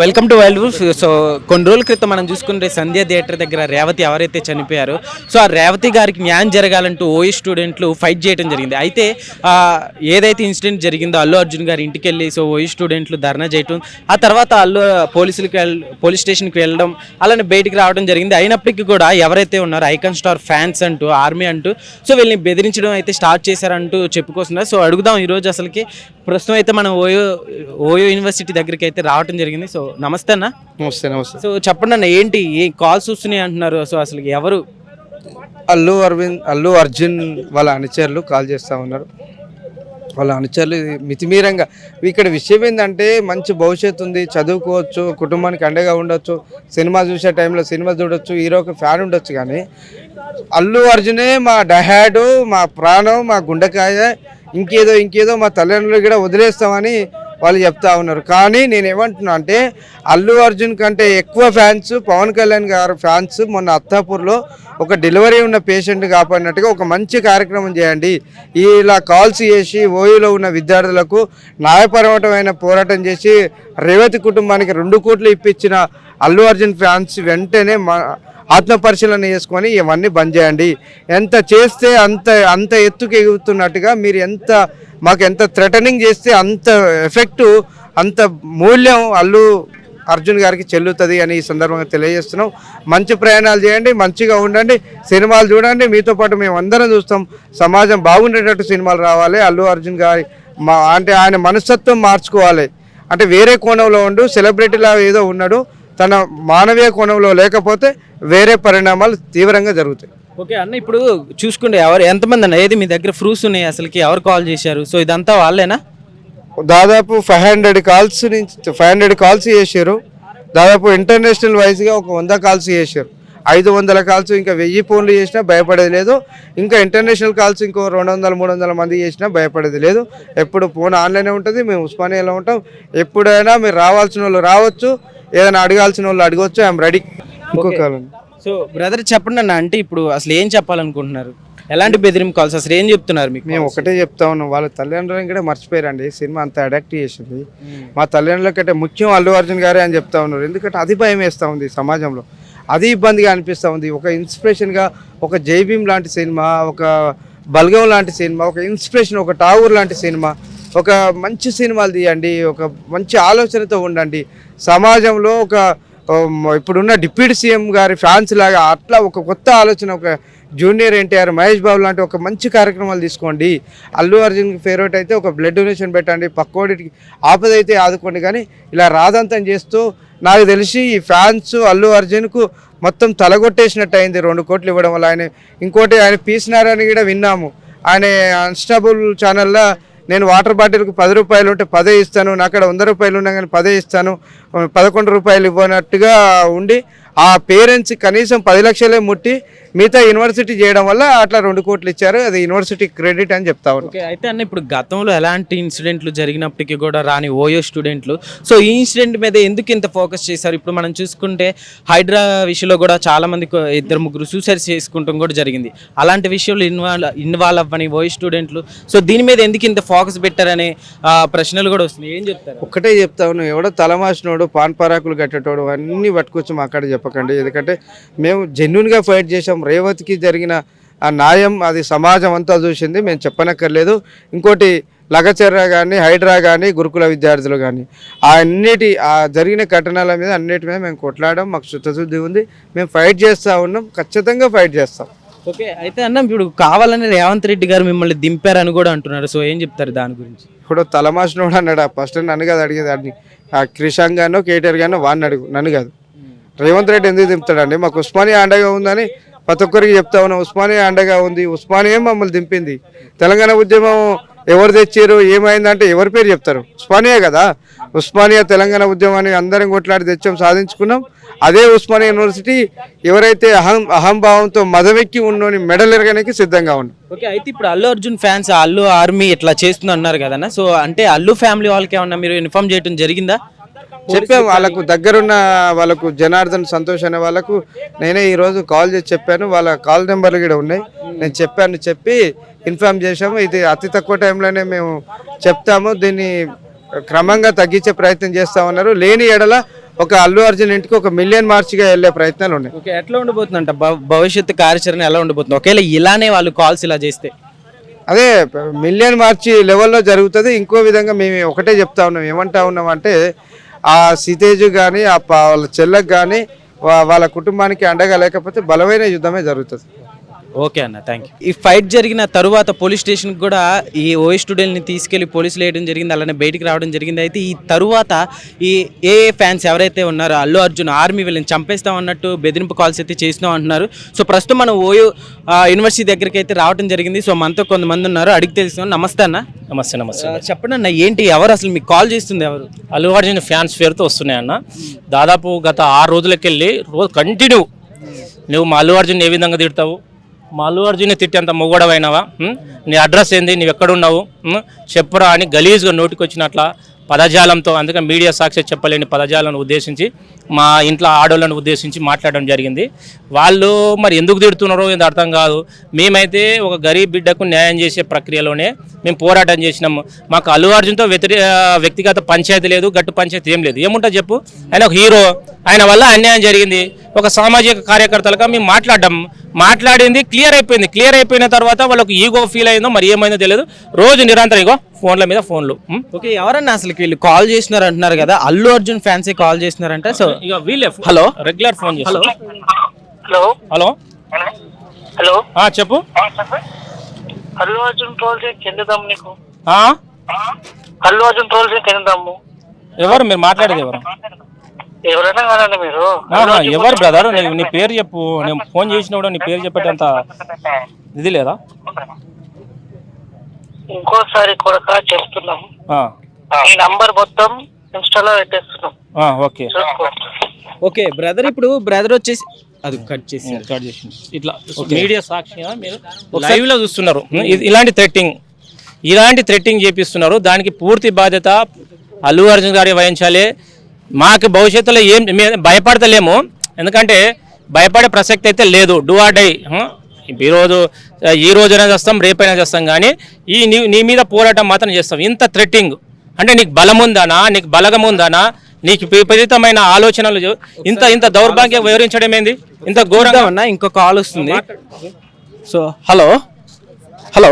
Welcome to wild wolf. So కొన్ని రోజుల క్రితం మనం చూసుకుంటే సంధ్య థియేటర్ దగ్గర రేవతి ఎవరైతే చనిపోయారో సో ఆ రేవతి గారికి న్యాయం జరగాలంటూ ఓయి స్టూడెంట్లు ఫైట్ చేయడం జరిగింది. అయితే ఏదైతే ఇన్సిడెంట్ జరిగిందో అల్లు అర్జున్ గారి ఇంటికి వెళ్ళి సో ఓయి స్టూడెంట్లు ధర్నా చేయటం, ఆ తర్వాత పోలీస్ స్టేషన్కి వెళ్ళడం, అలానే బయటికి రావడం జరిగింది. అయినప్పటికీ కూడా ఎవరైతే ఉన్నారో ఐకాన్ స్టార్ ఫ్యాన్స్ అంటూ ఆర్మీ అంటూ సో వీళ్ళని బెదిరించడం అయితే స్టార్ట్ చేశారంటూ చెప్పుకొస్తున్నారు. సో అడుగుదాం ఈరోజు అసలుకి ప్రస్తుతం అయితే మనం ఓయో యూనివర్సిటీ దగ్గరికి అయితే రావడం జరిగింది. సో నమస్తే అన్న. నమస్తే నమస్తే. సో చెప్పండి అన్న, ఏంటి ఏ కాల్స్ వస్తున్నాయి అంటున్నారు? సో అసలు ఎవరు? అల్లు అర్జున్ వాళ్ళ అనుచరులు కాల్ చేస్తూ ఉన్నారు. వాళ్ళ అనుచరులు మితిమీరంగా ఇక్కడ విషయం ఏంటంటే మంచి భవిష్యత్తు ఉంది, చదువుకోవచ్చు, కుటుంబానికి అండగా ఉండొచ్చు, సినిమా చూసే టైంలో సినిమా చూడొచ్చు, హీరోకి ఫ్యాన్ ఉండొచ్చు. కానీ అల్లు అర్జునే మా డహాడు, మా ప్రాణం, మా గుండెకాయ, ఇంకేదో మా తల్లిదండ్రులు కూడా వదిలేస్తామని వాళ్ళు చెప్తా ఉన్నారు. కానీ నేను ఏమంటున్నా అంటే అల్లు అర్జున్ కంటే ఎక్కువ ఫ్యాన్స్ పవన్ కళ్యాణ్ గారు ఫ్యాన్స్ మొన్న అత్తాపూర్లో ఒక డెలివరీ ఉన్న పేషెంట్ కాపాడినట్టుగా ఒక మంచి కార్యక్రమం చేయండి. ఇలా కాల్స్ చేసి ఓయూలో ఉన్న విద్యార్థులకు న్యాయపరమైన పోరాటం చేసి రేవతి కుటుంబానికి 2 కోట్లు ఇప్పించిన అల్లు అర్జున్ ఫ్యాన్స్ వెంటనే ఆత్మపరిశీలన చేసుకొని ఇవన్నీ బంద్ చేయండి. ఎంత చేస్తే అంత ఎత్తుకు ఎగుతున్నట్టుగా మీరు మాకు ఎంత థ్రెటనింగ్ చేస్తే అంత ఎఫెక్టు, అంత మూల్యం అల్లు అర్జున్ గారికి చెల్లుతుంది అని ఈ సందర్భంగా తెలియజేస్తున్నాం. మంచి ప్రయాణాలు చేయండి, మంచిగా ఉండండి, సినిమాలు చూడండి, మీతో పాటు మేము అందరం చూస్తాం. సమాజం బాగుండేటట్టు సినిమాలు రావాలి. అల్లు అర్జున్ గారి అంటే ఆయన మనస్తత్వం మార్చుకోవాలి. అంటే వేరే కోణంలో ఉండు సెలబ్రిటీలా ఏదో ఉన్నాడు, తన మానవీయ కోణంలో లేకపోతే వేరే పరిణామాలు తీవ్రంగా జరుగుతాయి. ఓకే అన్న, ఇప్పుడు చూసుకుంటే ఎంతమంది అన్న, ఏది మీ దగ్గర ప్రూఫ్స్ ఉన్నాయి అసలుకి ఎవరు కాల్ చేశారు? సో ఇదంతా వాళ్ళేనా? దాదాపు 500 కాల్స్ చేశారు. దాదాపు ఇంటర్నేషనల్ వైజ్గా ఒక 100 కాల్స్ చేశారు. 500 కాల్స్, ఇంకా 1000 ఫోన్లు చేసినా భయపడేది లేదు. ఇంకా ఇంటర్నేషనల్ కాల్స్ ఇంకో 200-300 మంది చేసినా భయపడేది లేదు. ఎప్పుడు ఫోన్ ఆన్లైనే ఉంటుంది. మేము ఉస్మానియాలో ఉంటాం. ఎప్పుడైనా మీరు రావాల్సిన వాళ్ళు రావచ్చు, ఏదైనా అడగాల్సిన వాళ్ళు అడగవచ్చు. I'm ready. ఇంకో కాల్. సో బ్రదర్ చెప్పండి అన్న, అంటే ఇప్పుడు అసలు ఏం చెప్పాలనుకుంటున్నారు? ఎలాంటి బెదిరింపు కాల్స్, అసలు ఏం చెప్తున్నారు మీకు? మేము ఒకటే చెప్తా ఉన్నాం, వాళ్ళ తల్లిదండ్రులను కూడా మర్చిపోయారండి. సినిమా అంత అడాక్ట్ చేసింది. మా తల్లిదండ్రుల కంటే ముఖ్యం అల్లు అర్జున్ గారే అని చెప్తా ఉన్నారు. ఎందుకంటే అది భయం వేస్తూ ఉంది సమాజంలో, అది ఇబ్బందిగా అనిపిస్తూ ఉంది. ఒక ఇన్స్పిరేషన్గా ఒక జై భీమ్ లాంటి సినిమా, ఒక బల్గం లాంటి సినిమా, ఒక ఇన్స్పిరేషన్, ఒక టావూర్ లాంటి సినిమా, ఒక మంచి సినిమాలు తీయండి, ఒక మంచి ఆలోచనతో ఉండండి. సమాజంలో ఇప్పుడున్న డిప్యూటీ సీఎం గారి ఫ్యాన్స్ లాగా అట్లా ఒక కొత్త ఆలోచన, ఒక జూనియర్ ఎన్టీఆర్, మహేష్ బాబు లాంటి ఒక మంచి కార్యక్రమాలు తీసుకోండి. అల్లు అర్జున్కి ఫేవరెట్ అయితే ఒక బ్లడ్ డొనేషన్ పెట్టండి, పక్కోడికి ఆపదైతే ఆదుకోండి. కానీ ఇలా రాదంతం చేస్తూ నాకు తెలిసి ఈ ఫ్యాన్స్ అల్లు అర్జున్కు మొత్తం తలగొట్టేసినట్టు అయింది 2 కోట్లు ఇవ్వడం వల్ల. ఇంకోటి ఆయన పీసినారని కూడా విన్నాము. ఆయన అన్స్టాబుల్ ఛానల్లో నేను వాటర్ బాటిల్కి 10 రూపాయలు ఉంటే 10 ఇస్తాను, నా అక్కడ 100 రూపాయలు ఉన్నా కానీ 10 ఇస్తాను, 11 రూపాయలు ఇవ్వనట్టుగా ఉండి ఆ పేరెంట్స్ కనీసం 10 లక్షలే ముట్టి మిగతా యూనివర్సిటీ చేయడం వల్ల అట్లా 2 కోట్లు ఇచ్చారు. అది యూనివర్సిటీ క్రెడిట్ అని చెప్తా ఉన్నాను. ఓకే, అయితే అన్న ఇప్పుడు గతంలో ఎలాంటి ఇన్సిడెంట్లు జరిగినప్పటికీ కూడా రాని ఓయో స్టూడెంట్లు సో ఈ ఇన్సిడెంట్ మీద ఎందుకు ఇంత ఫోకస్ చేశారు? ఇప్పుడు మనం చూసుకుంటే హైడ్రా విషయంలో కూడా చాలామంది 2-3 సూసైడ్ చేసుకుంటాం కూడా జరిగింది. అలాంటి విషయంలో ఇన్వాల్వ్ అవ్వని ఓయో స్టూడెంట్లు సో దీని మీద ఎందుకు ఇంత ఫోకస్ పెట్టారనే ప్రశ్నలు కూడా వస్తున్నాయి. ఏం చెప్తారు? ఒక్కటే చెప్తా ఉన్నాను, ఎవడో తలమాసినోడు పాన్ పరాకులు కట్టేటోడు అన్నీ పట్టుకొచ్చి మా అక్కడ చెప్పకండి. ఎందుకంటే మేము జెన్యున్గా ఫైట్ చేసాం. రేవతికి జరిగిన ఆ న్యాయం అది సమాజం అంతా చూసింది, మేము చెప్పనక్కర్లేదు. ఇంకోటి లగచర్ర కానీ, హైడ్రా కానీ, గురుకుల విద్యార్థులు కానీ ఆ జరిగిన ఘటనల మీద అన్నిటి మీద మేము కొట్లాడడం, మాకు చిత్తశుద్ధి ఉంది. మేము ఫైట్ చేస్తూ ఉన్నాం, ఖచ్చితంగా ఫైట్ చేస్తాం. ఓకే, అయితే అన్న ఇప్పుడు కావాలని రేవంత్ రెడ్డి గారు మిమ్మల్ని దింపారని కూడా అంటున్నారు. సో ఏం చెప్తారు దాని గురించి? ఇప్పుడు తలమాసినోడు అన్నాడు. ఫస్ట్ నన్ను కాదు అడిగేది, అడిగి ఆ క్రిషాంగ్ గానో కేటీఆర్ గానో వాడిని అడుగు, నన్ను కాదు. రేవంత్ రెడ్డి ఎందుకు దింపుతాడండి? మాకు ఉస్మానియా అండగా ఉందని ప్రతి ఒక్కరికి చెప్తా ఉన్నాం. ఉస్మానియా అండగా ఉంది, ఉస్మానియా మమ్మల్ని దింపింది. తెలంగాణ ఉద్యమం ఎవరు తెచ్చారు, ఏమైందంటే ఎవరి పేరు చెప్తారు? ఉస్మానియా కదా. ఉస్మానియా తెలంగాణ ఉద్యమాన్ని అందరం కొట్లాడి తెచ్చాం, సాధించుకున్నాం. అదే ఉస్మానియా యూనివర్సిటీ ఎవరైతే అహంభావంతో మదవెక్కి ఉన్నోని మెడల్ ఎరగడానికి సిద్ధంగా ఉన్నాం. ఓకే, అయితే ఇప్పుడు అల్లు అర్జున్ ఫ్యాన్స్ అల్లు ఆర్మీ ఇట్లా చేస్తుంది అన్నారు కదన్నా. సో అంటే అల్లు ఫ్యామిలీ వాళ్ళకి ఏమన్నా మీరు ఇన్ఫార్మ్ చేయడం జరిగిందా? చెప్పాము. వాళ్ళకు దగ్గరున్న వాళ్ళకు జనార్దన్ సంతోష్ అనే వాళ్ళకు నేనే ఈరోజు కాల్ చేసి చెప్పాను. వాళ్ళ కాల్ నెంబర్లు కూడా ఉన్నాయి. నేను చెప్పి ఇన్ఫార్మ్ చేశాము. ఇది అతి తక్కువ టైంలోనే మేము చెప్తాము. దీన్ని క్రమంగా తగ్గించే ప్రయత్నం చేస్తా ఉన్నారు. లేని ఎడల ఒక అల్లు అర్జున్ ఇంటికి 1 మిలియన్ మార్చిగా వెళ్ళే ప్రయత్నాలు ఉన్నాయి. ఓకే, ఎట్లా ఉండబోతుందంట భవిష్యత్తు కార్యాచరణ ఎలా ఉండబోతుంది ఒకవేళ ఇలానే వాళ్ళు కాల్స్ ఇలా చేస్తే? అదే మిలియన్ మార్చి లెవెల్లో జరుగుతుంది. ఇంకో విధంగా మేము ఒకటే చెప్తా ఉన్నాం, ఏమంటా ఉన్నాం అంటే ఆ సితేజు కానీ వాళ్ళ చెల్లకు కానీ వాళ్ళ కుటుంబానికి అండగా లేకపోతే బలమైన యుద్ధమే జరుగుతుంది. ఓకే అన్న, థ్యాంక్ యూ. ఈ ఫైట్ జరిగిన తరువాత పోలీస్ స్టేషన్కి కూడా ఈ ఓఏ స్టూడెంట్ని తీసుకెళ్లి పోలీసులు వేయడం జరిగింది, అలానే బయటికి రావడం జరిగింది. అయితే ఈ తరువాత ఈ ఏఏ ఫ్యాన్స్ ఎవరైతే ఉన్నారో అల్లు అర్జున్ ఆర్మీ వీళ్ళని చంపేస్తాం అన్నట్టు బెదిరింపు కాల్స్ అయితే చేస్తున్నాం అంటున్నారు. సో ప్రస్తుతం మనం ఓయో యూనివర్సిటీ దగ్గరికి అయితే రావడం జరిగింది. సో మనతో కొంతమంది ఉన్నారు, అడిగి తెలుస్తున్నాం. నమస్తే అన్న. నమస్తే. నమస్తే. చెప్పండి అన్న, ఏంటి ఎవరు అసలు మీకు కాల్ చేస్తుంది ఎవరు? అల్లు అర్జున్ ఫ్యాన్స్ పేరుతో వస్తున్నాయన్న. దాదాపు గత 6 రోజులకి వెళ్ళి రోజు కంటిన్యూ నువ్వు మా అల్లు అర్జున్ ఏ విధంగా తిడతావు, మా అల్లు అర్జున్ని తిట్టేంత మొగోడవైనావా, నీ అడ్రస్ ఏంది, నువ్వు ఎక్కడున్నావు చెప్పురా అని గలీజ్గా నోటికొచ్చినట్ల పదజాలంతో, అందుకని మీడియా సాక్షి చెప్పలేని పదజాలను ఉద్దేశించి మా ఇంట్లో ఆడోళ్ళను ఉద్దేశించి మాట్లాడడం జరిగింది. వాళ్ళు మరి ఎందుకు తిడుతున్నారో ఏందో అర్థం కాదు. మేమైతే ఒక గరీబ్ బిడ్డకు న్యాయం చేసే ప్రక్రియలోనే మేము పోరాటం చేసినాము. మాకు అల్లు అర్జున్తో వ్యక్తిగత పంచాయతీ లేదు, గట్టు పంచాయతీ ఏం లేదు. ఏముంటుంది చెప్పు, ఆయన ఒక హీరో, ఆయన వల్ల అన్యాయం జరిగింది. ఒక సామాజిక కార్యకర్తలుగా మేము మాట్లాడింది క్లియర్ అయిపోయింది. క్లియర్ అయిపోయిన తర్వాత వాళ్ళకు ఈగో ఫీల్ అయిందో మరి ఏమైందో తెలియదు. రోజు నిరంతరం ఇగో ఫోన్ల మీద ఫోన్లు. ఓకే, ఎవరన్నా అసలు వీళ్ళు కాల్ చేసినారు అంటున్నారు కదా, అల్లు అర్జున్ ఫ్యాన్సే కాల్ చేస్తున్నారంట. సో ఇక వీళ్ళే హలో రెగ్యులర్ ఫోన్ చేస్తారు. హలో హలో హలో చెప్పు. అల్లు అర్జున్ ట్రోల్స్ చెందుదాం నీకు, ఆ? అల్లు అర్జున్ ట్రోల్స్ చెందుదాము. ఎవరు మీరు మాట్లాడేది ఎవరు? ఎవరైనా కాదండి మీరు. ఎవరు బ్రదర్, నీ పేరు చెప్పు. నేను ఫోన్ చేసినప్పుడు నీ పేరు చెప్పేటంత ఇది లేదా? ఇంకోసారి కూడా చెప్తున్నాం, ఈ నంబర్ మొత్తం ఇన్స్టాలో పెట్టేస్తున్నాం. ఓకే ఓకే బ్రదర్, ఇప్పుడు బ్రదర్ వచ్చేసి అది కట్ చేసి ఇట్లా మీడియా సాక్షిగా మీరు లైవ్ లో చూస్తున్నారు. ఇలాంటి థ్రెట్టింగ్ చేపిస్తున్నారు. దానికి పూర్తి బాధ్యత అల్లు అర్జున్ గారి వహించాలి. మాకు భవిష్యత్తులో ఏం భయపడతలేము, ఎందుకంటే భయపడే ప్రసక్తి అయితే లేదు. Do or die. ఈ రోజైనా చేస్తాం, రేపైనా చేస్తాం, కానీ నీ మీద పోరాటం మాత్రం చేస్తాం. ఇంత థ్రెట్టింగ్ అంటే నీకు బలం ఉందానా, నీకు బలగం ఉందానా, నీకు విపరీతమైన ఆలోచనలు, ఇంత దౌర్భాగ్యం వివరించడం ఏంది, ఇంత ఘోరంగా ఉన్నా. ఇంకో కాల్ వస్తుంది. So hello hello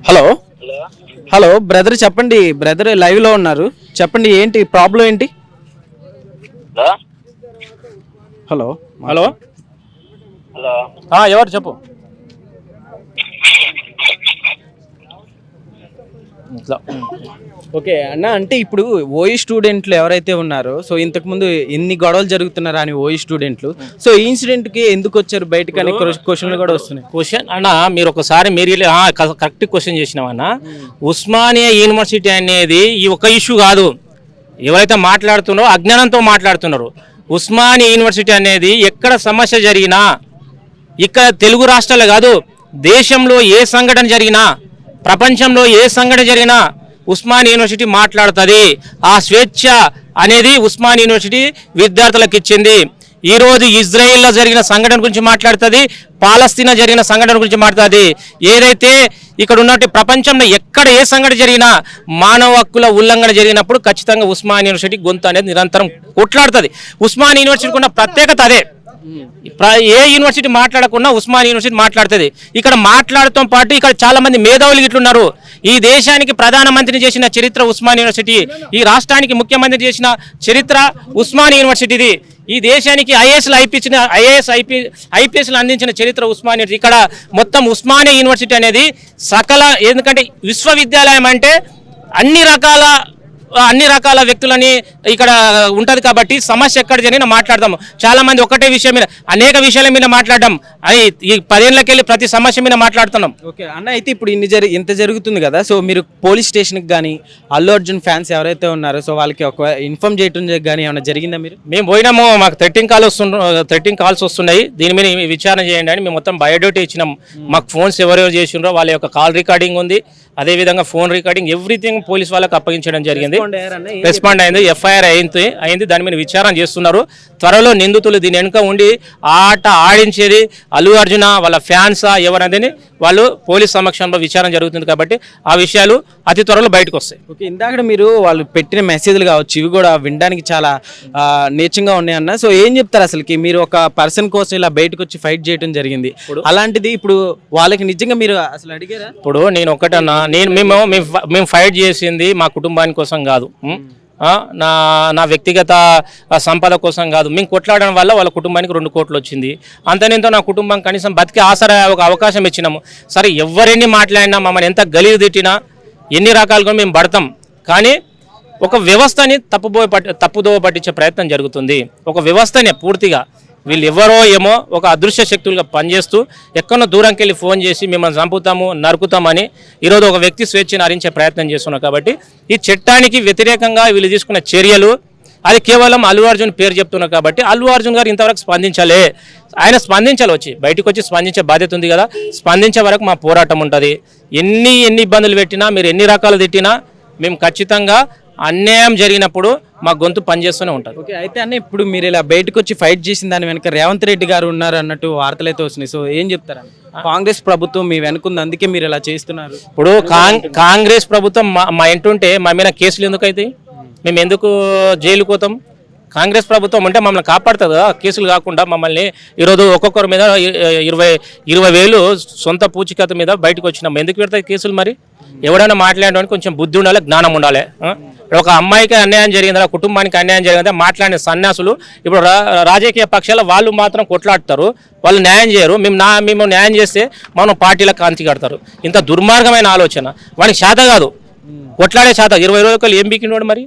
hello hello brother, చెప్పండి బ్రదర్, లైవ్ లో ఉన్నారు, చెప్పండి ఏంటి ప్రాబ్లం ఏంటి? హలో హలో ఎవరు చెప్పు. ఓకే అన్న, అంటే ఇప్పుడు ఓయి స్టూడెంట్లు ఎవరైతే ఉన్నారో, సో ఇంతకుముందు ఎన్ని గొడవలు జరుగుతున్నారా అని ఓయి స్టూడెంట్లు, సో ఈ ఇన్సిడెంట్కి ఎందుకు వచ్చారు బయటకు అని క్వశ్చన్లు కూడా వస్తున్నాయి. క్వశ్చన్ అన్న, మీరు ఒకసారి కరెక్ట్ క్వశ్చన్ చేసినామన్నా. ఉస్మానియా యూనివర్సిటీ అనేది ఈ ఒక ఇష్యూ కాదు. ఎవరైతే మాట్లాడుతున్నారో అజ్ఞానంతో మాట్లాడుతున్నారు. ఉస్మానియా యూనివర్సిటీ అనేది ఎక్కడ సమస్య జరిగినా, ఇక్కడ తెలుగు రాష్ట్రాలు కాదు, దేశంలో ఏ సంఘటన జరిగినా, ప్రపంచంలో ఏ సంఘటన జరిగినా ఉస్మానియా యూనివర్సిటీ మాట్లాడుతుంది. ఆ స్వేచ్ఛ అనేది ఉస్మానియా యూనివర్సిటీ విద్యార్థులకు ఇచ్చింది. ఈరోజు ఇజ్రాయెల్లో జరిగిన సంఘటన గురించి మాట్లాడుతుంది, పాలస్తీనా జరిగిన సంఘటన గురించి మాట్లాడుతుంది. ఏదైతే ఇక్కడ ఉన్నట్టు ప్రపంచంలో ఎక్కడ ఏ సంఘటన జరిగినా, మానవ హక్కుల ఉల్లంఘన జరిగినప్పుడు ఖచ్చితంగా ఉస్మానియా యూనివర్సిటీ గొంతు అనేది నిరంతరం కొట్లాడుతుంది. ఉస్మానియా యూనివర్సిటీకి ఉన్న ప్రత్యేకత అదే. ఏ యూనివర్సిటీ మాట్లాడకుండా ఉస్మానియా యూనివర్సిటీ మాట్లాడుతుంది. ఇక్కడ మాట్లాడటంతో పాటు ఇక్కడ చాలా మంది మేధావులు ఇట్లున్నారు. ఈ దేశానికి ప్రధానమంత్రిని చేసిన చరిత్ర ఉస్మానియా యూనివర్సిటీ, ఈ రాష్ట్రానికి ముఖ్యమంత్రి చేసిన చరిత్ర ఉస్మానియా యూనివర్సిటీది, ఈ దేశానికి ఐపీఎస్లు అందించిన చరిత్ర ఉస్మానియా. ఇక్కడ మొత్తం ఉస్మానియా యూనివర్సిటీ అనేది ఎందుకంటే విశ్వవిద్యాలయం అంటే అన్ని రకాల వ్యక్తులని ఇక్కడ ఉంటుంది కాబట్టి సమస్య ఎక్కడ జరిగినా మాట్లాడదాము. చాలా మంది ఒకటే విషయం మీద అనేక విషయాల మీద మాట్లాడడం, ఈ 10 ఏళ్ళకెళ్ళి ప్రతి సమస్య మీద మాట్లాడుతున్నాం. ఓకే అన్న, అయితే ఇప్పుడు ఇంత జరుగుతుంది కదా, సో మీరు పోలీస్ స్టేషన్కి కానీ అల్లు అర్జున్ ఫ్యాన్స్ ఎవరైతే ఉన్నారో సో వాళ్ళకి ఒక ఇన్ఫార్మ్ చేయటం కానీ ఏమైనా జరిగిందా? మేము పోయినాము, మాకు 13 కాల్స్ వస్తున్నాయి, దీని మీద విచారణ చేయండి అని మేము మొత్తం బయోడేటా ఇచ్చినాం. మాకు ఫోన్స్ ఎవరెవరు చేసినారో వాళ్ళ యొక్క కాల్ రికార్డింగ్ ఉంది, అదేవిధంగా ఫోన్ రికార్డింగ్ ఎవ్రీథింగ్ పోలీస్ వాళ్ళకి అప్పగించడం జరిగింది. రెస్పాండ్ అయింది, ఎఫ్ఐఆర్ అయింది, దాని మీద విచారణ చేస్తున్నారు. త్వరలో నిందితులు దీని వెనుక ఉండి ఆట ఆడించేది అల్లు అర్జున వాళ్ళ ఫ్యాన్సా ఎవరనేది వాళ్ళు పోలీస్ సమక్షంలో విచారణ జరుగుతుంది కాబట్టి ఆ విషయాలు అతి త్వరలో బయటకు వస్తాయి. ఓకే, ఇందాక మీరు వాళ్ళు పెట్టిన మెసేజ్లు కావచ్చు, ఇవి కూడా వినడానికి చాలా నీచంగా ఉన్నాయన్న. సో ఏం చెప్తారు అసలుకి, మీరు ఒక పర్సన్ కోసం ఇలా బయటకు వచ్చి ఫైట్ చేయడం జరిగింది, అలాంటిది ఇప్పుడు వాళ్ళకి నిజంగా మీరు అసలు అడిగారా? ఇప్పుడు నేను ఒక్కటన్నా, మేము ఫైట్ చేసింది మా కుటుంబాని కోసం కాదు, నా వ్యక్తిగత సంపద కోసం కాదు. మేము కొట్లాడడం వల్ల వాళ్ళ కుటుంబానికి 2 కోట్లు వచ్చింది. అంతనేంతో నా కుటుంబం కనీసం బతికే ఆసరా ఒక అవకాశం ఇచ్చినాము. సరే ఎవరెన్ని మాట్లాడినా, మమ్మల్ని ఎంత గలీజు తిట్టినా, ఎన్ని రకాలుగా మేము పడతాం, కానీ ఒక వ్యవస్థని తప్పుదోవ పట్టించే ప్రయత్నం జరుగుతుంది. ఒక వ్యవస్థనే పూర్తిగా వీళ్ళు ఎవరో ఏమో ఒక అదృశ్య శక్తులుగా పనిచేస్తూ ఎక్కడో దూరంకి వెళ్ళి ఫోన్ చేసి మిమ్మల్ని చంపుతాము, నరుకుతామని ఈరోజు ఒక వ్యక్తి స్వేచ్ఛను హరించే ప్రయత్నం చేస్తున్నారు. కాబట్టి ఈ చట్టానికి వ్యతిరేకంగా వీళ్ళు తీసుకున్న చర్యలు అది కేవలం అల్లు అర్జున్ పేరు చెప్తున్నారు. కాబట్టి అల్లు అర్జున్ గారు ఇంతవరకు స్పందించాలి, ఆయన స్పందించాలి, బయటకు వచ్చి స్పందించే బాధ్యత ఉంది కదా. స్పందించే వరకు మా పోరాటం ఉంటుంది. ఎన్ని ఇబ్బందులు పెట్టినా, మీరు ఎన్ని రకాలు తిట్టినా, మేము ఖచ్చితంగా అన్యాయం జరిగినప్పుడు మా గొంతు పనిచేస్తూనే ఉంటుంది. ఓకే, అయితే అన్న ఇప్పుడు మీరు ఇలా బయటకు వచ్చి ఫైట్ చేసిన దాని వెనక రేవంత్ రెడ్డి గారు ఉన్నారు అన్నట్టు వార్తలు అయితే వస్తున్నాయి. సో ఏం చెప్తారా? కాంగ్రెస్ ప్రభుత్వం మీ వెనుకుంది, అందుకే మీరు ఇలా చేస్తున్నారు. ఇప్పుడు కాంగ్రెస్ ప్రభుత్వం మా ఇంటుంటే మా మీద కేసులు ఎందుకు అవుతాయి? మేము ఎందుకు జైలుకు పోతాం? కాంగ్రెస్ ప్రభుత్వం అంటే మమ్మల్ని కాపాడుతుంది కదా, కేసులు కాకుండా. మమ్మల్ని ఈరోజు ఒక్కొక్కరి మీద 20,000 సొంత పూచికత మీద బయటకు వచ్చినాం. ఎందుకు పెడతాయి కేసులు? మరి ఎవడైనా మాట్లాడడానికి కొంచెం బుద్ధి ఉండాలి, జ్ఞానం ఉండాలి. ఒక అమ్మాయికి అన్యాయం జరిగిందా, కుటుంబానికి అన్యాయం జరిగిందా మాట్లాడిన సన్యాసులు ఇప్పుడు రాజకీయ పక్షాల వాళ్ళు మాత్రం కొట్లాడతారు, వాళ్ళు న్యాయం చేయరు. మేము న్యాయం చేస్తే మనం పార్టీలకు కాంతి కడతారు. ఇంత దుర్మార్గమైన ఆలోచన వానికి శాత కాదు, కొట్లాడే శాత. 20 రోజులు ఏం బీకినోడు? మరి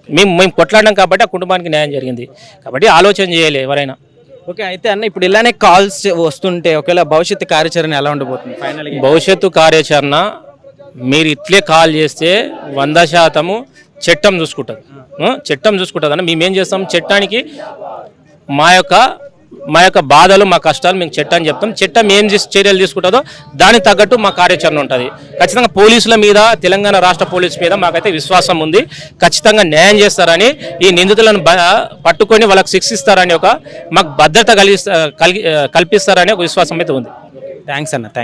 మేము కొట్లాడినాం కాబట్టి ఆ కుటుంబానికి న్యాయం జరిగింది. కాబట్టి ఆలోచన చేయాలి ఎవరైనా. ఓకే, అయితే అన్న ఇప్పుడు ఇలానే కాల్స్ వస్తుంటే ఒకవేళ భవిష్యత్తు కార్యాచరణ ఎలా ఉండబోతుంది ఫైనల్గా? భవిష్యత్తు కార్యాచరణ మీరు ఇట్లే కాల్ చేస్తే 100% చట్టం చూసుకుంటుంది. చట్టం చూసుకుంటుంది అన్న. మేమేం చేస్తాం, చట్టానికి మా యొక్క బాధలు, మా కష్టాలు మేము చట్టాన్ని చెప్తాం. చట్టం ఏం చర్యలు తీసుకుంటుందో దానికి తగ్గట్టు మా కార్యాచరణ ఉంటుంది. ఖచ్చితంగా పోలీసుల మీద, తెలంగాణ రాష్ట్ర పోలీసు మీద మాకైతే విశ్వాసం ఉంది. ఖచ్చితంగా న్యాయం చేస్తారని, ఈ నిందితులను పట్టుకొని వాళ్ళకి శిక్షిస్తారని మాకు భద్రత కల్పిస్తారని ఒక విశ్వాసం అయితే ఉంది. థ్యాంక్స్ అన్న, థ్యాంక్స్.